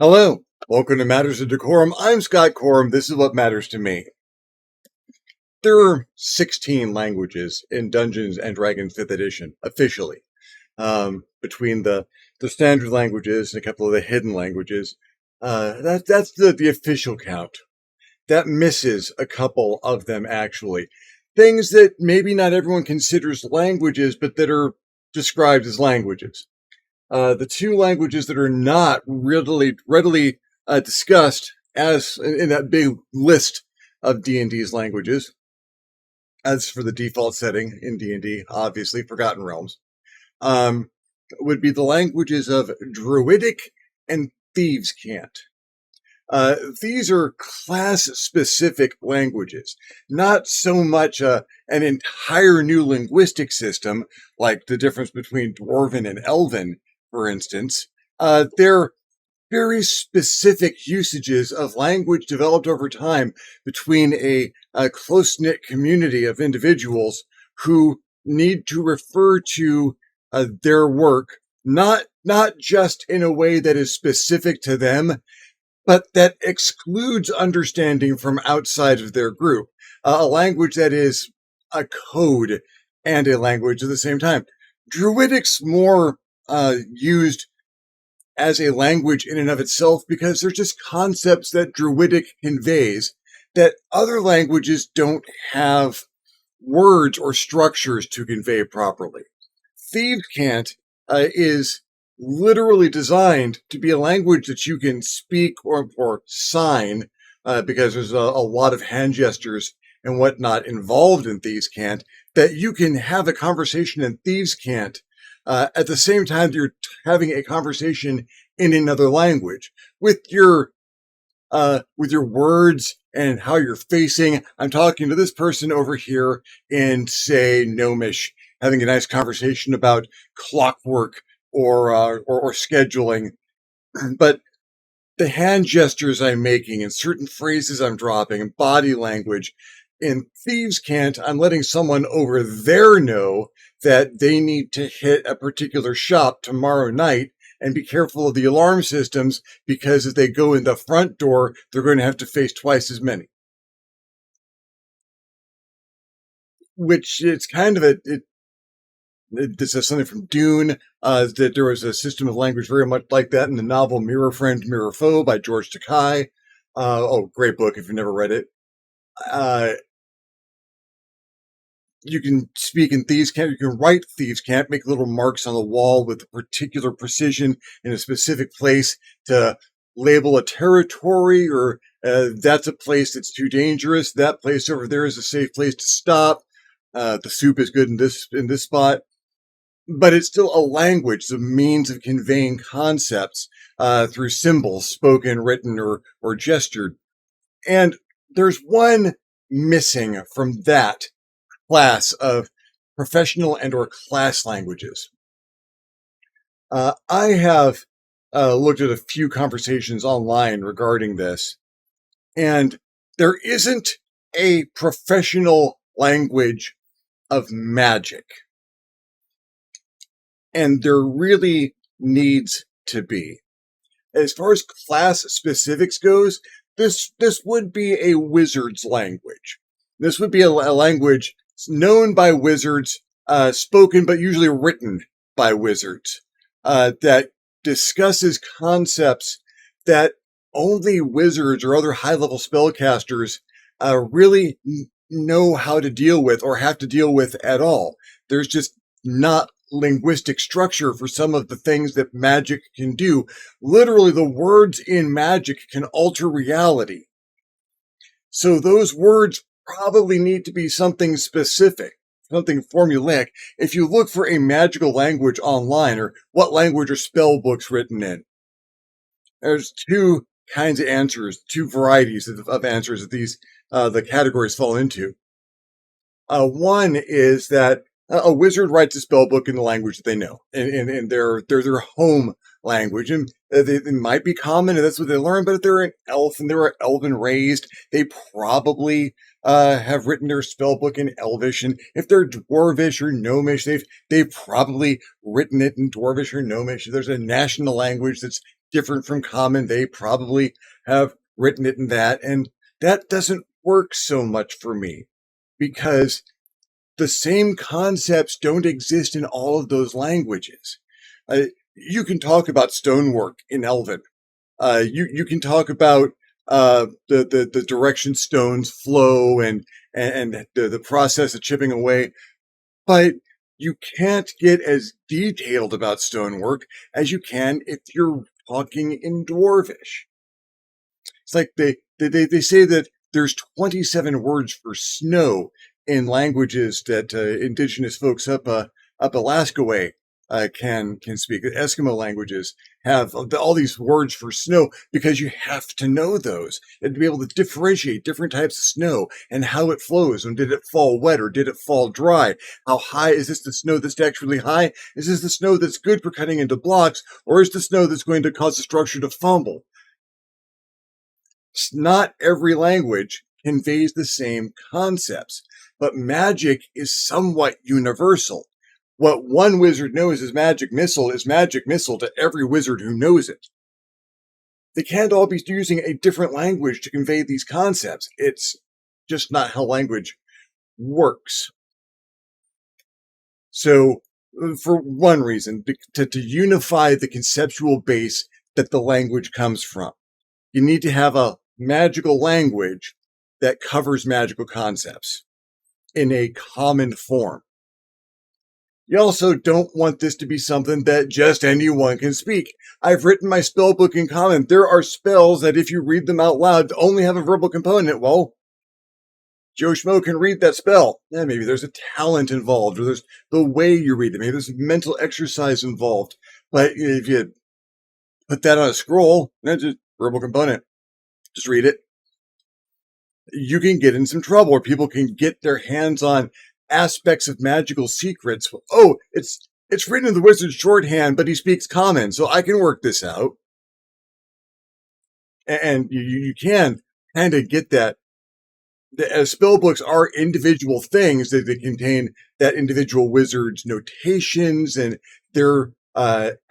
Hello, welcome to Matters of DeCorum. I'm Scott Corum. This is what matters to me. There are 16 languages in Dungeons and Dragons 5th edition, officially, between the standard languages and a couple of the hidden languages. That's the official count. That misses a couple of them, actually. Things that maybe not everyone considers languages, but that are described as languages. The two languages that are not readily discussed as in that big list of D&D's languages, as for the default setting in D&D, obviously Forgotten Realms, would be the languages of Druidic and Thieves' Cant. These are class-specific languages, not so much an entire new linguistic system like the difference between Dwarven and Elven, for instance. They're very specific usages of language developed over time between a close-knit community of individuals who need to refer to their work not just in a way that is specific to them, but that excludes understanding from outside of their group. A language that is a code and a language at the same time. Druidic's more used as a language in and of itself because they're just concepts that Druidic conveys that other languages don't have words or structures to convey properly. Thieves' Cant is literally designed to be a language that you can speak or sign, because there's a lot of hand gestures and whatnot involved in Thieves' Cant, that you can have a conversation in Thieves' Cant at the same time that you're having a conversation in another language with your words and how you're facing. I'm talking to this person over here in, say, Gnomish, having a nice conversation about clockwork or scheduling, but the hand gestures I'm making and certain phrases I'm dropping and body language in Thieves' Cant, I'm letting someone over there know that they need to hit a particular shop tomorrow night and be careful of the alarm systems because if they go in the front door, they're going to have to face twice as many. Which it's kind of this is something from Dune, that there was a system of language very much like that in the novel Mirror Friend, Mirror Foe by George Takei. Great book if you've never read it. You can speak in Thieves' Cant, you can write Thieves' Cant, make little marks on the wall with particular precision in a specific place to label a territory, or that's a place that's too dangerous. That place over there is a safe place to stop. The soup is good in this spot. But it's still a language, a means of conveying concepts through symbols, spoken, written, or gestured. And there's one missing from that class of professional and or class languages. I have looked at a few conversations online regarding this, and there isn't a professional language of magic. And there really needs to be. As far as class specifics goes, this would be a wizard's language. This would be a language known by wizards, spoken but usually written by wizards, that discusses concepts that only wizards or other high-level spellcasters really know how to deal with or have to deal with at all. There's just not linguistic structure for some of the things that magic can do. Literally, the words in magic can alter reality. So those words probably need to be something specific, something formulaic. If you look for a magical language online, or what language are spell books written in, there's two kinds of answers, two varieties of answers that these the categories fall into. One is that a wizard writes a spell book in the language that they know, in their home language, and they might be common, and that's what they learn. But if they're an elf and they're elven raised, they probably have written their spell book in Elvish. And if they're Dwarvish or Gnomish, they've probably written it in Dwarvish or Gnomish. If there's a national language that's different from common. They probably have written it in that. And that doesn't work so much for me because the same concepts don't exist in all of those languages. You can talk about stonework in Elven. You can talk about the direction stones flow and the process of chipping away, but you can't get as detailed about stonework as you can if you're talking in Dwarvish. It's like they say that there's 27 words for snow in languages that indigenous folks up Alaska way can speak. Eskimo languages have all these words for snow because you have to know those and to be able to differentiate different types of snow and how it flows. And did it fall wet or did it fall dry? How high is this the snow that's actually high? Is this the snow that's good for cutting into blocks, or is the snow that's going to cause the structure to fumble? Not every language conveys the same concepts, but magic is somewhat universal. What one wizard knows is magic missile to every wizard who knows it. They can't all be using a different language to convey these concepts. It's just not how language works. So, for one reason, to unify the conceptual base that the language comes from, you need to have a magical language that covers magical concepts in a common form. You also don't want this to be something that just anyone can speak. I've written my spell book in common. There are spells that if you read them out loud only have a verbal component. Well, Joe Schmo can read that spell. Yeah, maybe there's a talent involved, or there's the way you read it. Maybe there's mental exercise involved. But if you put that on a scroll, that's just verbal component. Just read it. You can get in some trouble, or people can get their hands on aspects of magical secrets. Oh, it's written in the wizard's shorthand, but he speaks common, so I can work this out. And you can kind of get that. As spell books are individual things that they contain that individual wizard's notations and their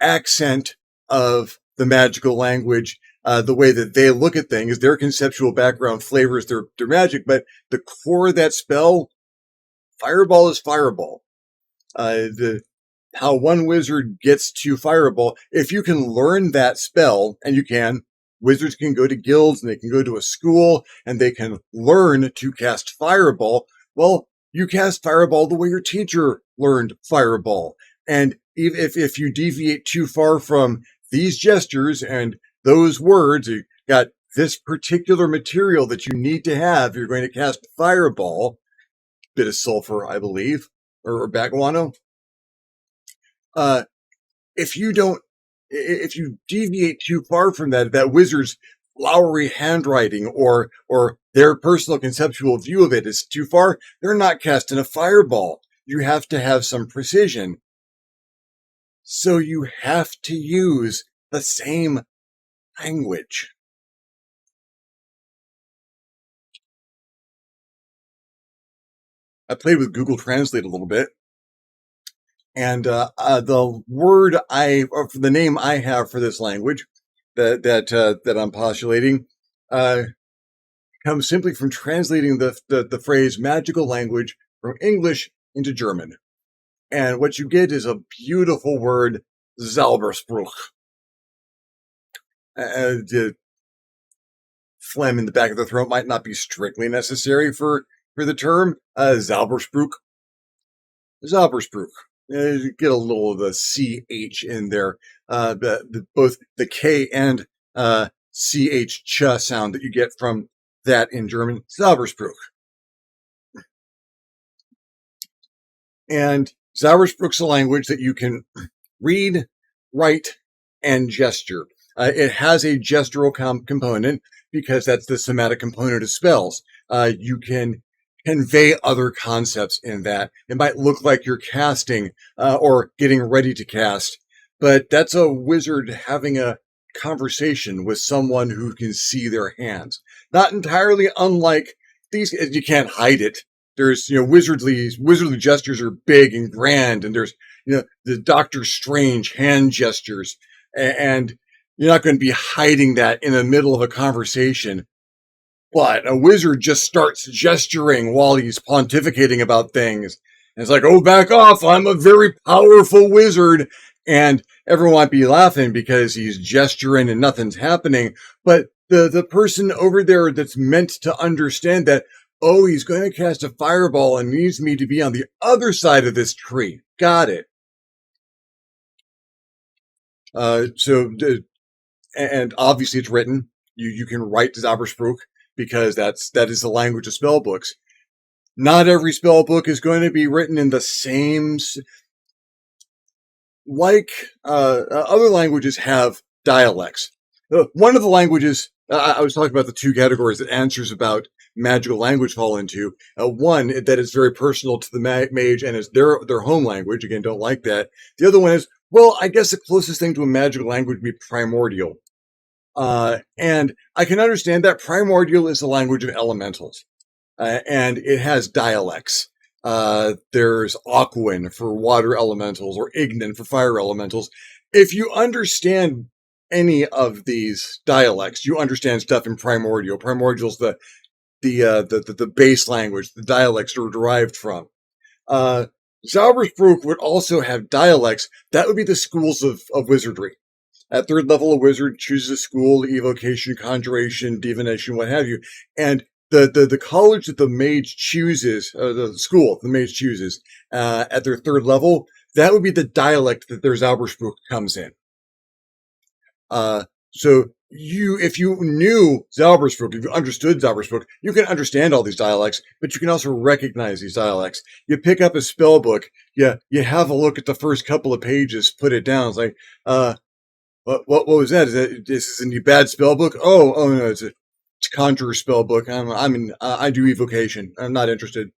accent of the magical language. The way that they look at things, their conceptual background flavors their magic, but the core of that spell, fireball is fireball. How one wizard gets to fireball, if you can learn that spell, and you can, wizards can go to guilds and they can go to a school and they can learn to cast fireball. Well, you cast fireball the way your teacher learned fireball. And if you deviate too far from these gestures and those words, you got this particular material that you need to have, you're going to cast fireball, bit of sulfur, I believe, or baguano. If you deviate too far from that wizard's flowery handwriting or their personal conceptual view of it is too far, they're not casting a fireball. You have to have some precision. So you have to use the same language. I played with Google Translate a little bit, and the word or the name I have for this language that I'm postulating comes simply from translating the phrase magical language from English into German. And what you get is a beautiful word, Zauberspruch. The phlegm in the back of the throat might not be strictly necessary for the term. Zauberspruch. Zauberspruch. You get a little of the CH in there. Both the K and CH ch sound that you get from that in German. Zauberspruch. And Zauberspruch's a language that you can read, write, and gesture. It has a gestural component because that's the somatic component of spells. You can convey other concepts in that. It might look like you're casting or getting ready to cast, but that's a wizard having a conversation with someone who can see their hands. Not entirely unlike these. You can't hide it. There's, wizardly gestures are big and grand, and there's, the Doctor Strange hand gestures, and You're not going to be hiding that in the middle of a conversation. But a wizard just starts gesturing while he's pontificating about things. And it's like, oh, back off. I'm a very powerful wizard. And everyone might be laughing because he's gesturing and nothing's happening. But the person over there that's meant to understand that, oh, he's going to cast a fireball and needs me to be on the other side of this tree. Got it. And obviously it's written. You can write Zaubersprüch because that is the language of spell books. Not every spell book is going to be written in the same. Like other languages have dialects. One of the languages I was talking about the two categories that answers about magical language fall into. One that is very personal to the mage and is their home language. Again, don't like that. The other one is, well, I guess the closest thing to a magical language would be primordial. And I can understand that primordial is the language of elementals, and it has dialects. There's Aquan for water elementals or Ignan for fire elementals. If you understand any of these dialects, you understand stuff in primordial. Primordial's the base language, the dialects are derived from. Zaubersprüch would also have dialects. That would be the schools of wizardry. At third level, a wizard chooses a school, evocation, conjuration, divination, what have you. And the college that the mage chooses, the school the mage chooses at their third level, that would be the dialect that their Zaubersprüch comes in. So if you knew Zaubersprüch, if you understood Zaubersprüch, you can understand all these dialects, but you can also recognize these dialects. You pick up a spell book, you have a look at the first couple of pages, put it down. It's like, what was that? Is this a new bad spell book? Oh no, it's a conjurer spell book. I do evocation. I'm not interested.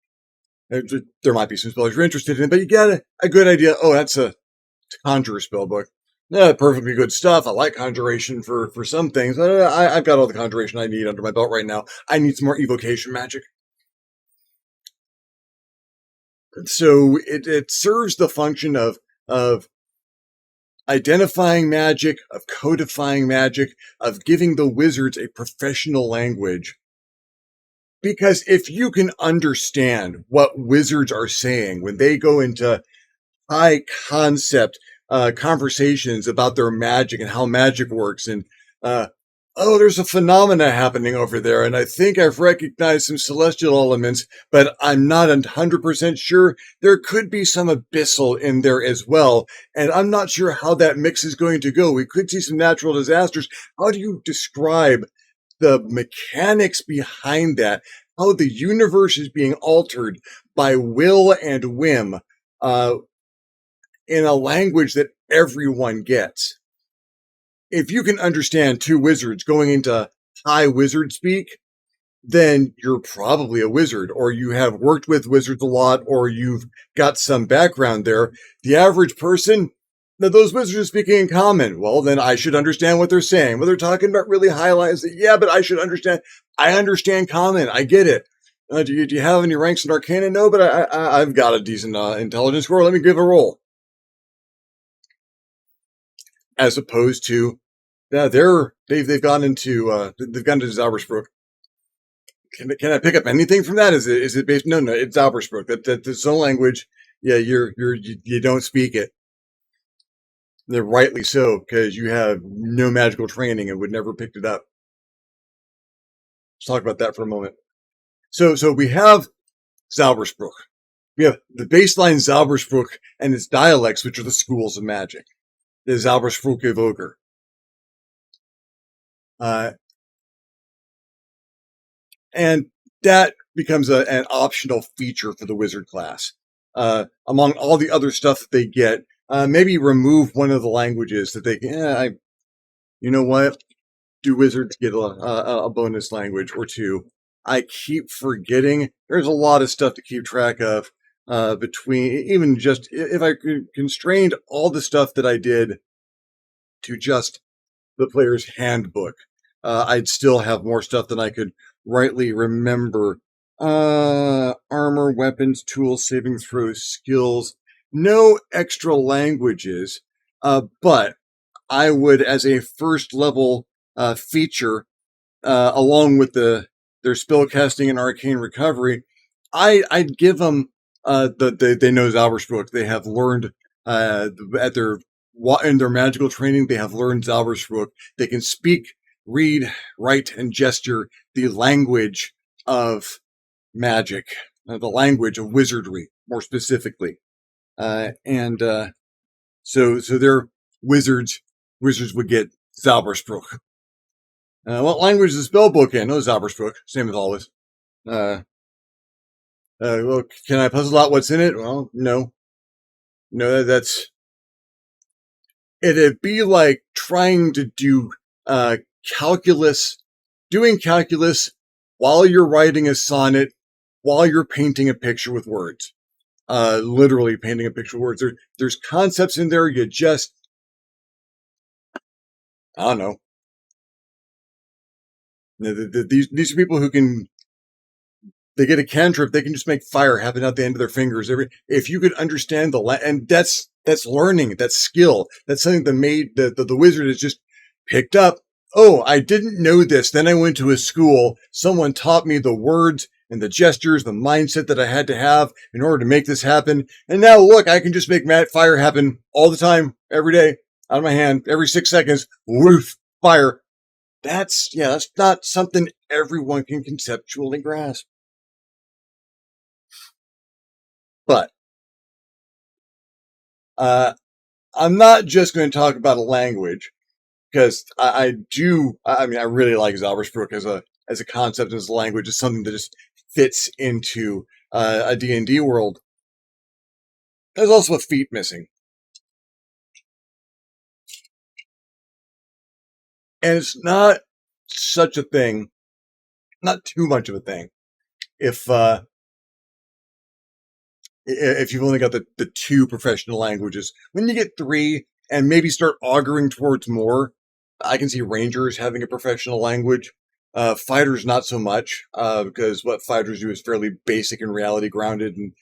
There might be some spells you're interested in, but you get a good idea. Oh, it's a conjurer spell book. Yeah, perfectly good stuff. I like conjuration for some things. I've got all the conjuration I need under my belt right now. I need some more evocation magic. So it serves the function of identifying magic, of codifying magic, of giving the wizards a professional language. Because if you can understand what wizards are saying when they go into high concept conversations about their magic and how magic works, and oh, there's a phenomena happening over there, and I think I've recognized some celestial elements, but I'm not 100% sure. There could be some abyssal in there as well, and I'm not sure how that mix is going to go. We could see some natural disasters. How do you describe the mechanics behind that? How the universe is being altered by will and whim in a language that everyone gets. If you can understand two wizards going into high wizard speak, then you're probably a wizard, or you have worked with wizards a lot, or you've got some background there. The average person, those wizards are speaking in common. Well, then I should understand what they're saying. Well, they're talking about really high lines. Yeah, but I should understand. I understand common. I get it. Do you have any ranks in Arcana? No, but I've got a decent intelligence score. Let me give a roll. As opposed to, they've gone into Zaubersprüch. Can I pick up anything from that? Is it based? No, it's Zaubersprüch. That's no language. Yeah, you don't speak it. They're rightly so, because you have no magical training and would never picked it up. Let's talk about that for a moment. So we have Zaubersprüch. We have the baseline Zaubersprüch and its dialects, which are the schools of magic. The Zaubersprüch evoker. And that becomes an optional feature for the wizard class. Among all the other stuff that they get, maybe remove one of the languages that they can. You know what? Do wizards get a bonus language or two? I keep forgetting. There's a lot of stuff to keep track of between, even just if I constrained all the stuff that I did to just the player's handbook, I'd still have more stuff than I could rightly remember. Armor, weapons, tools, saving throws, skills. No extra languages, but I would, as a first level feature, along with their spellcasting and arcane recovery, I'd give them they know Zauberspruch. They have learned at their in their magical training. They have learned Zauberspruch. They can speak, read, write, and gesture the language of magic, the language of wizardry, more specifically. And so they're wizards. Wizards would get Zauberspruch. What language is the spellbook in? No, Zauberspruch. Same as always. Well, can I puzzle out what's in it? Well, no. No, that's... It'd be like trying to do calculus, doing calculus while you're writing a sonnet, while you're painting a picture with words. Literally painting a picture with words. There's concepts in there you just... I don't know. These are people who can... They get a cantrip, they can just make fire happen at the end of their fingers. If you could understand and that's learning, that's skill. That's something that the wizard has just picked up. Oh, I didn't know this. Then I went to a school. Someone taught me the words and the gestures, the mindset that I had to have in order to make this happen. And now look, I can just make fire happen all the time, every day, out of my hand, every 6 seconds. Woof, fire. That's not something everyone can conceptually grasp. But I'm not just going to talk about a language, because I really like Zauberspruch as a concept, as a language, as something that just fits into a D&D world. There's also a feat missing. And it's not such a thing, not too much of a thing, if you've only got the 2 professional languages. When you get 3 and maybe start auguring towards more, I can see rangers having a professional language. Fighters, not so much, because what fighters do is fairly basic and reality grounded, and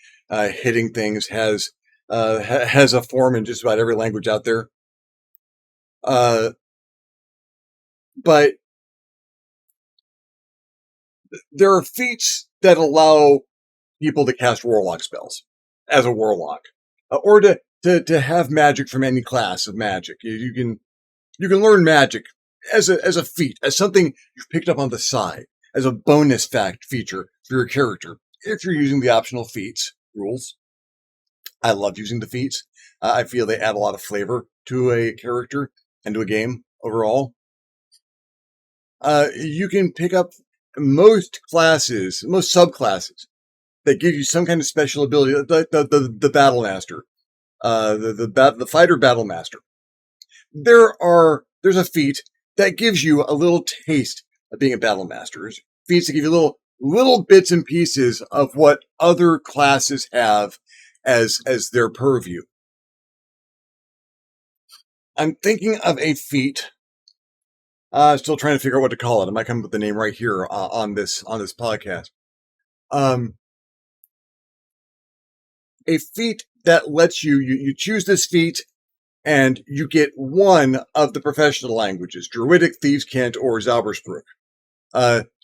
hitting things has a form in just about every language out there. But there are feats that allow people to cast warlock spells as a warlock, or to have magic from any class of magic. You can learn magic as a feat, as something you've picked up on the side, as a bonus feature for your character, if you're using the optional feats rules. I love using the feats. I feel they add a lot of flavor to a character and to a game overall. You can pick up most classes, most subclasses that give you some kind of special ability. The battle master, the fighter battle master. There's a feat that gives you a little taste of being a battle master. There's feats that give you little bits and pieces of what other classes have as their purview. I'm thinking of a feat. Still trying to figure out what to call it. I might come up with the name right here on this podcast. A feat that lets you choose this feat, and you get one of the professional languages: Druidic, Thieves' Cant, or Zauberspruch.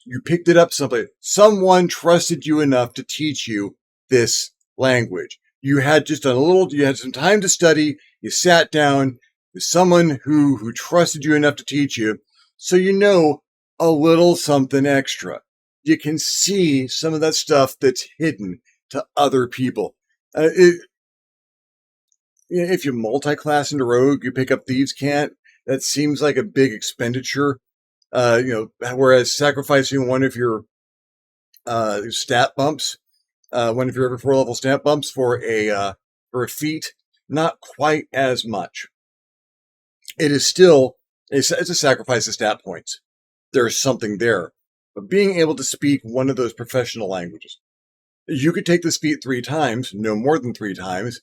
You picked it up someplace. Someone trusted you enough to teach you this language. You had you had some time to study. You sat down with someone who trusted you enough to teach you, so you know a little something extra. You can see some of that stuff that's hidden to other people. If you multi-class into Rogue, you pick up Thieves' Cant. That seems like a big expenditure. Whereas sacrificing one of your stat bumps, one of your every 4 level stat bumps for a feat, not quite as much. It is still it's a sacrifice of stat points. There's something there, but being able to speak one of those professional languages, you could take this feat 3 times, no more than 3 times.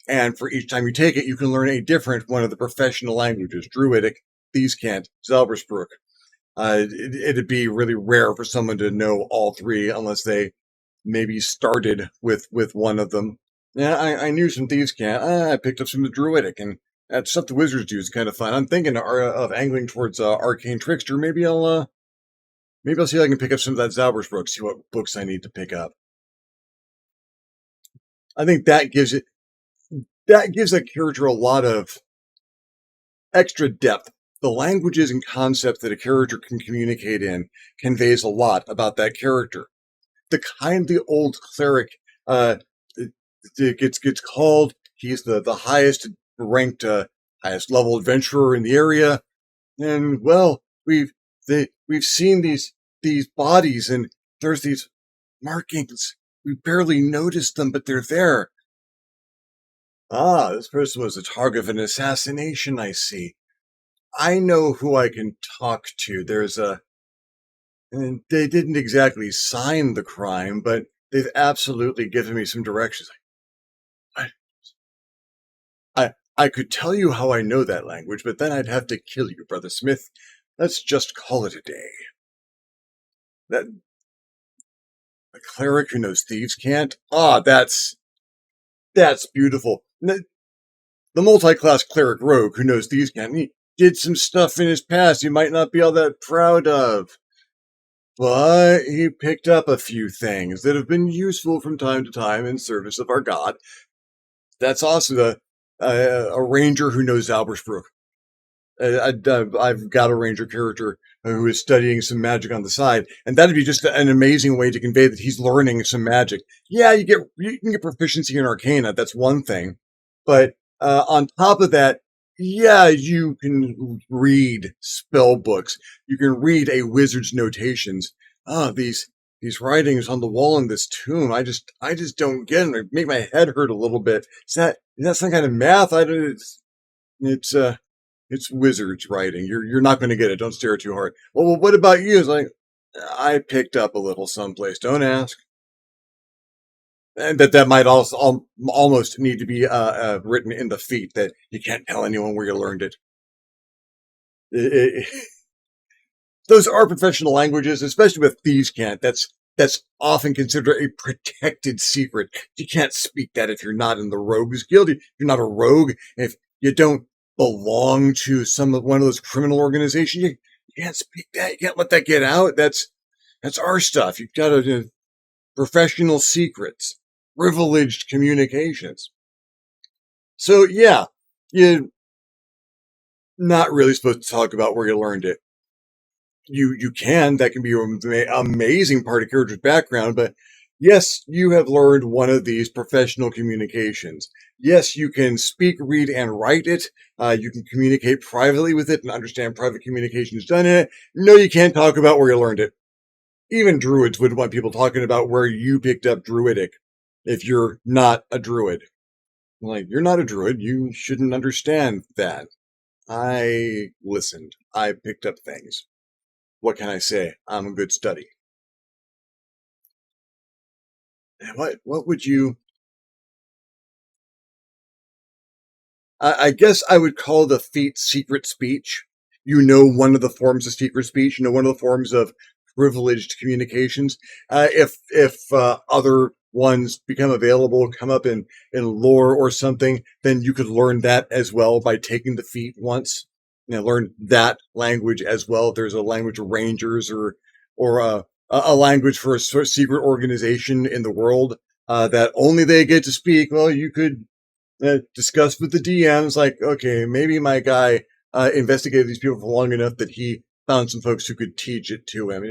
And for each time you take it, you can learn a different one of the professional languages: Druidic, Thieves' Cant, Zauberspruch. It'd be really rare for someone to know all 3 unless they maybe started with one of them. Yeah, I knew some Thieves' Cant. I picked up some Druidic, and That stuff the wizards do is kind of fun. I'm thinking of angling towards Arcane Trickster. Maybe I'll see if I can pick up some of that Zauber's book. See what books I need to pick up. I think that gives that character a lot of extra depth. The languages and concepts that a character can communicate in conveys a lot about that character. The kindly old cleric gets called. He's the highest ranked, highest level adventurer in the area, and well, we've seen these bodies, and there's these markings. We barely noticed them, but they're there. Ah, this person was the target of an assassination, I see. I know who I can talk to. And they didn't exactly sign the crime, but they've absolutely given me some directions. I, I could tell you how I know that language, but then I'd have to kill you, Brother Smith. Let's just call it a day. That a cleric who knows thieves can't? Ah, that's beautiful. The multi-class cleric rogue who knows thieves can't. He did some stuff in his past you might not be all that proud of. But he picked up a few things that have been useful from time to time in service of our god. That's also a ranger who knows Albersbrook. I've got a ranger character who is studying some magic on the side, and that'd be just an amazing way to convey that he's learning some magic. Yeah, you can get proficiency in Arcana. That's one thing, but on top of that, yeah, you can read spell books. You can read a wizard's notations. Ah, these writings on the wall in this tomb. I just don't get them. They make my head hurt a little bit. Is that some kind of math? I don't. It's it's wizard's writing. You're not going to get it. Don't stare too hard. Well, what about you? It's like I picked up a little someplace. Don't ask. And that might also almost need to be written in the feet that you can't tell anyone where you learned it. Those are professional languages, especially with thieves can't. That's often considered a protected secret. You can't speak that if you're not in the rogues guild. You're not a rogue. If you don't belong to one of those criminal organizations, you can't speak that. You can't let that get out. That's our stuff. You've got to professional secrets, privileged communications. So yeah, you're not really supposed to talk about where you learned it. You can. That can be an amazing part of character's background, but yes, you have learned one of these professional communications. Yes, you can speak, read, and write it. You can communicate privately with it and understand private communications done in it. No, you can't talk about where you learned it. Even druids would want people talking about where you picked up druidic if you're not a druid. Like, you're not a druid. You shouldn't understand that. I listened. I picked up things. What can I say? I'm a good study. What would you... I guess I would call the feat secret speech. You know, one of the forms of secret speech. You know, one of the forms of privileged communications. If other ones become available, come up in lore or something, then you could learn that as well by taking the feat once. You know, learn that language as well. If there's a language of rangers or a language for a secret organization in the world that only they get to speak. Well, you could discuss with the DMs, like, okay, maybe my guy investigated these people for long enough that he found some folks who could teach it to him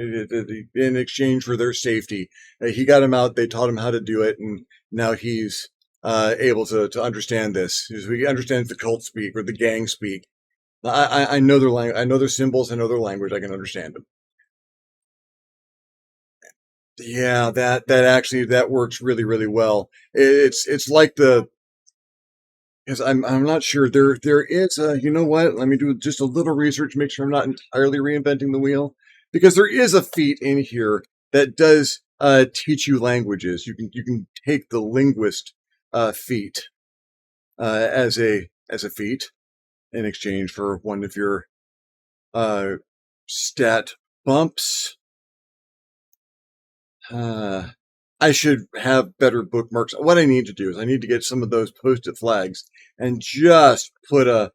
in exchange for their safety. He got him out. They taught him how to do it, and now he's able to understand this. He understands the cult speak or the gang speak. I know their language. I know their symbols. I know their language. I can understand them. Yeah, that works really, really well. It's like because I'm not sure. There is you know what? Let me do just a little research, make sure I'm not entirely reinventing the wheel. Because there is a feat in here that does teach you languages. You can take the linguist feat as a feat in exchange for one of your stat bumps. I should have better bookmarks. What I need to do is I need to get some of those post-it flags and just put a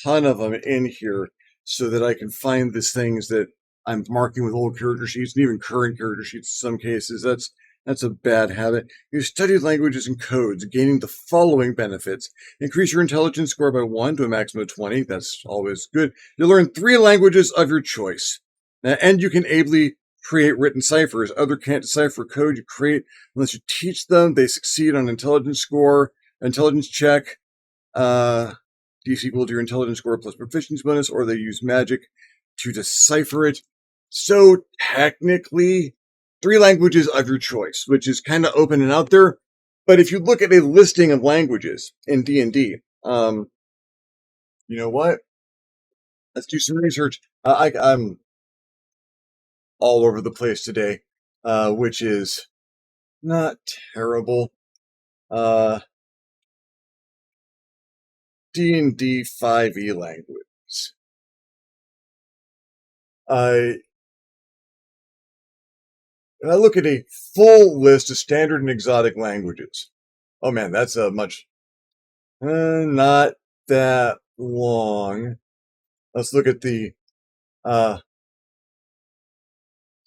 ton of them in here so that I can find these things that I'm marking with old character sheets and even current character sheets in some cases. That's a bad habit. You study languages and codes, gaining the following benefits. Increase your intelligence score by 1 to a maximum of 20. That's always good. You learn 3 languages of your choice. And you can ably create written ciphers. Others can't decipher code you create unless you teach them. They succeed on intelligence check. DC equal to your intelligence score plus proficiency bonus, or they use magic to decipher it. So technically, 3 languages of your choice, which is kind of open and out there. But if you look at a listing of languages in D&D, you know what? Let's do some research. I'm all over the place today, which is not terrible. D&D 5e language. And I look at a full list of standard and exotic languages. Oh man, that's a much, not that long. Let's look at the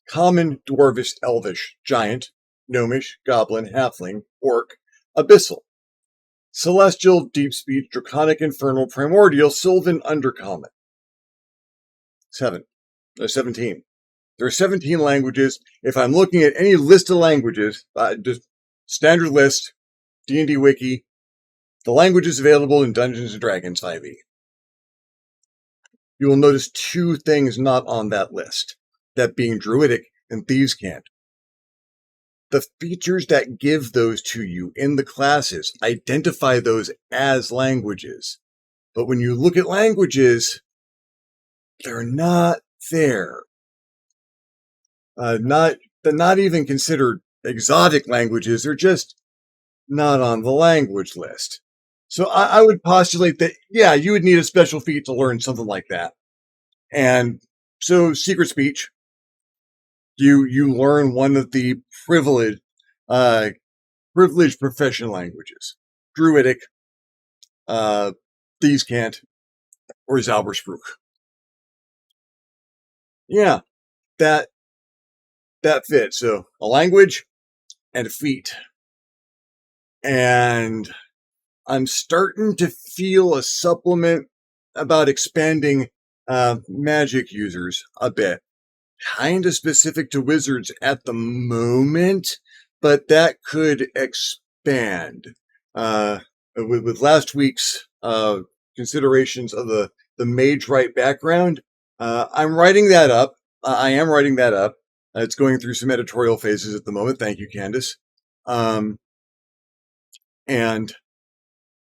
Common, Dwarvish, Elvish, Giant, Gnomish, Goblin, Halfling, Orc, Abyssal, Celestial, Deep Speech, Draconic, Infernal, Primordial, Sylvan, Undercommon. 17. There are 17 languages. If I'm looking at any list of languages, just standard list, D&D Wiki, the languages available in Dungeons & Dragons 5e. You will notice 2 things not on that list, that being Druidic and Thieves' Cant. The features that give those to you in the classes identify those as languages. But when you look at languages, they're not there. They're not even considered exotic languages. They're just not on the language list. So I would postulate that, yeah, you would need a special feat to learn something like that. And so secret speech, you learn one of the privileged profession languages. Druidic, Thieves' Cant, or Zaubersprüch. Yeah, that fits. So a language and a feat. And I'm starting to feel a supplement about expanding magic users a bit. Kind of specific to wizards at the moment, but that could expand. With last week's considerations of the mage right background, I'm writing that up. I am writing that up. It's going through some editorial phases at the moment. Thank you, Candace. And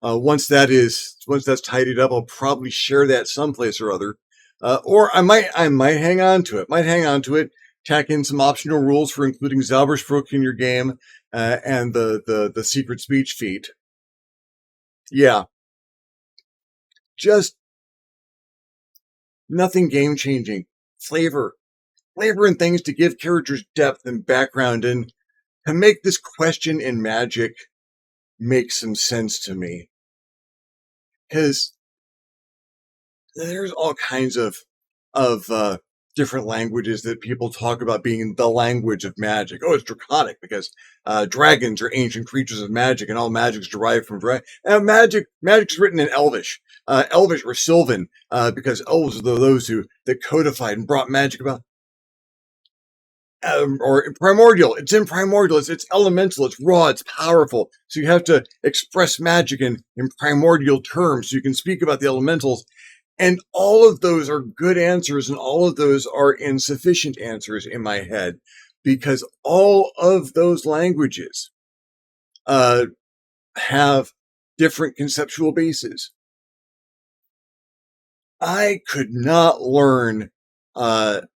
once that's tidied up, I'll probably share that someplace or other. Or I might hang on to it. Tack in some optional rules for including Zaubersprüch in your game, and the secret speech feat. Yeah. Just nothing game changing. Flavor and things to give characters depth and background, and to make this question in Magic make some sense to me. Because there's all kinds of different languages that people talk about being the language of magic. Oh, it's Draconic because dragons are ancient creatures of magic, and all magic's derived from dragon. Magic's written in Elvish, Elvish or Sylvan, because elves are those that codified and brought magic about. Or primordial. It's in primordial. It's elemental. It's raw. It's powerful. So you have to express magic in primordial terms. So you can speak about the elementals. And all of those are good answers, and all of those are insufficient answers in my head, because all of those languages have different conceptual bases. I could not learn a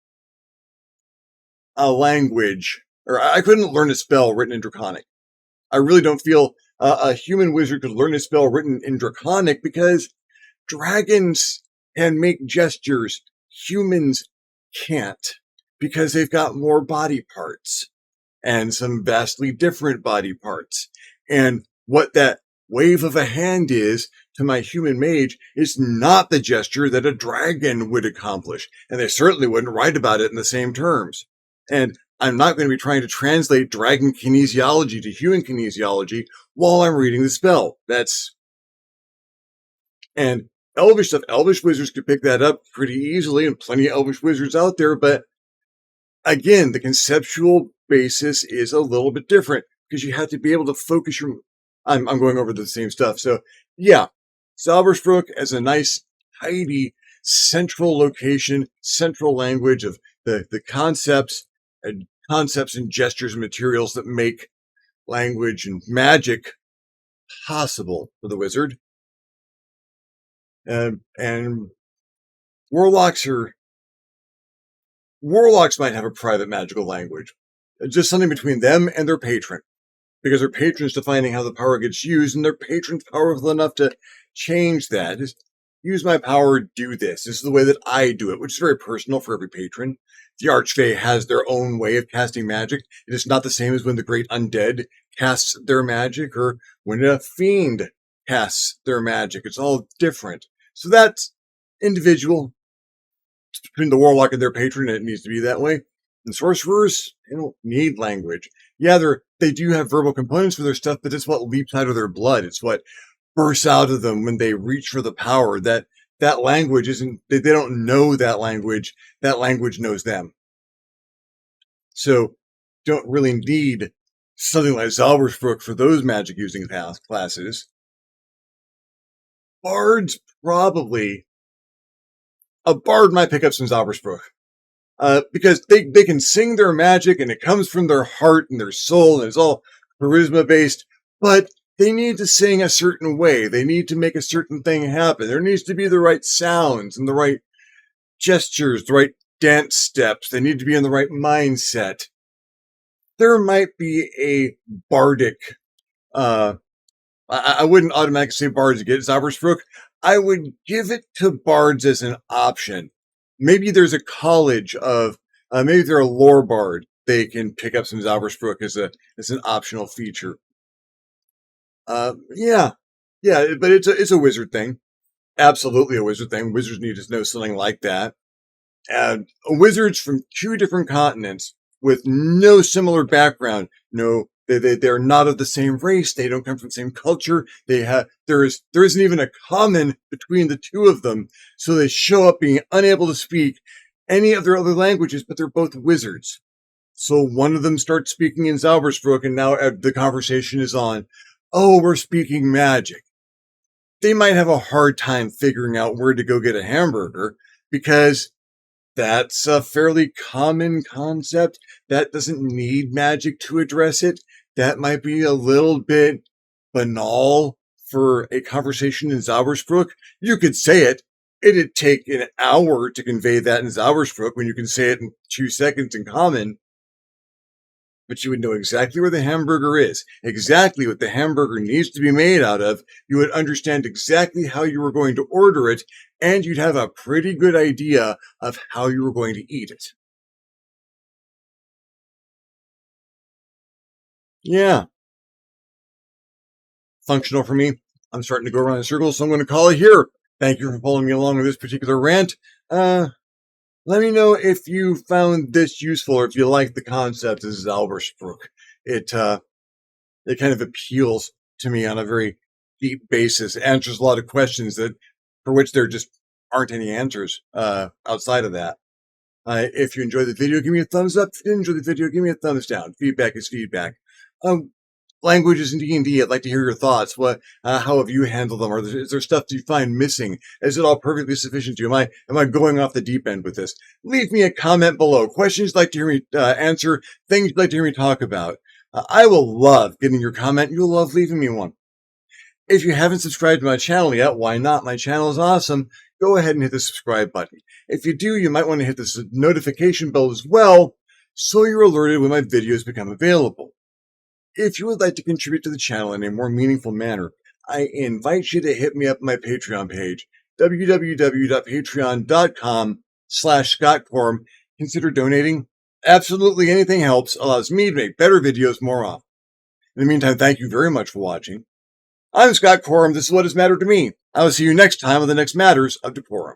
language, or I couldn't learn a spell written in Draconic. I really don't feel a human wizard could learn a spell written in Draconic, because dragons can make gestures. Humans can't, because they've got more body parts. and some vastly different body parts. And what that wave of a hand is to my human mage is not the gesture that a dragon would accomplish. And they certainly wouldn't write about it in the same terms. And I'm not going to be trying to translate dragon kinesiology to human kinesiology while I'm reading the spell. And elvish stuff, elvish wizards could pick that up pretty easily, and plenty of elvish wizards out there. But again, the conceptual basis is a little bit different because you have to be able to focus your. I'm going over the same stuff. So yeah, Zaubersprook as a nice, tidy, central location, central language of the concepts and gestures and materials that make language and magic possible for the wizard. And warlocks might have a private magical language, just something between them and their patron, because their patron's defining how the power gets used, and their patron's powerful enough to change that. Just use my power, do this. This is the way that I do it, which is very personal for every patron. The Archfey has their own way of casting magic. It is not the same as when the Great Undead casts their magic, or when a fiend casts their magic. It's all different. So that's individual. Between the warlock and their patron, it needs to be that way. And sorcerers, they don't need language. Yeah, they do have verbal components for their stuff, but it's what leaps out of their blood. It's what bursts out of them when they reach for the power. That language isn't, they don't know that language. That language knows them. So don't really need something like Zaubersprook for those magic using classes. Bards, probably. A bard might pick up some Zaubersprook. Because they can sing their magic and it comes from their heart and their soul and it's all charisma based, but they need to sing a certain way. They need to make a certain thing happen. There needs to be the right sounds and the right gestures, the right dance steps. They need to be in the right mindset. There might be a bardic, I wouldn't automatically say bards to get Zaubersprook. I would give it to bards as an option. Maybe there's a college of, maybe they're a lore bard. They can pick up some Zaubersprook as an optional feature. Yeah, but it's a wizard thing. Absolutely a wizard thing. Wizards need to know something like that. And wizards from 2 different continents with no similar background, they're not of the same race. They don't come from the same culture. There isn't even a common between the 2 of them. So they show up being unable to speak any of their other languages, but they're both wizards. So one of them starts speaking in Zaubersprook, and now the conversation is on, oh, we're speaking magic. They might have a hard time figuring out where to go get a hamburger because that's a fairly common concept. That doesn't need magic to address it. That might be a little bit banal for a conversation in Zaubersprook. You could say it. It'd take an hour to convey that in Zaubersprook when you can say it in 2 seconds in common. But you would know exactly where the hamburger is, exactly what the hamburger needs to be made out of. You would understand exactly how you were going to order it, and you'd have a pretty good idea of how you were going to eat it. Yeah. Functional for me. I'm starting to go around in circles, so I'm going to call it here. Thank you for following me along with this particular rant. Let me know if you found this useful or if you like the concept of Zaubersprook. It kind of appeals to me on a very deep basis. It answers a lot of questions for which there just aren't any answers outside of that. If you enjoyed the video, give me a thumbs up. If you didn't enjoy the video, give me a thumbs down. Feedback is feedback. Languages in D&D, I'd like to hear your thoughts. How have you handled them? Is there stuff that you find missing? Is it all perfectly sufficient to you? Am I going off the deep end with this? Leave me a comment below. Questions you'd like to hear me answer. Things you'd like to hear me talk about. I will love getting your comment. You'll love leaving me one. If you haven't subscribed to my channel yet, why not? My channel is awesome. Go ahead and hit the subscribe button. If you do, you might want to hit the notification bell as well, so you're alerted when my videos become available. If you would like to contribute to the channel in a more meaningful manner, I invite you to hit me up on my Patreon page, www.patreon.com/ScottCorum. Consider donating. Absolutely anything helps, allows me to make better videos more often. In the meantime, thank you very much for watching. I'm Scott Corum. This is what has mattered to me. I will see you next time on the next Matters of DeCorum.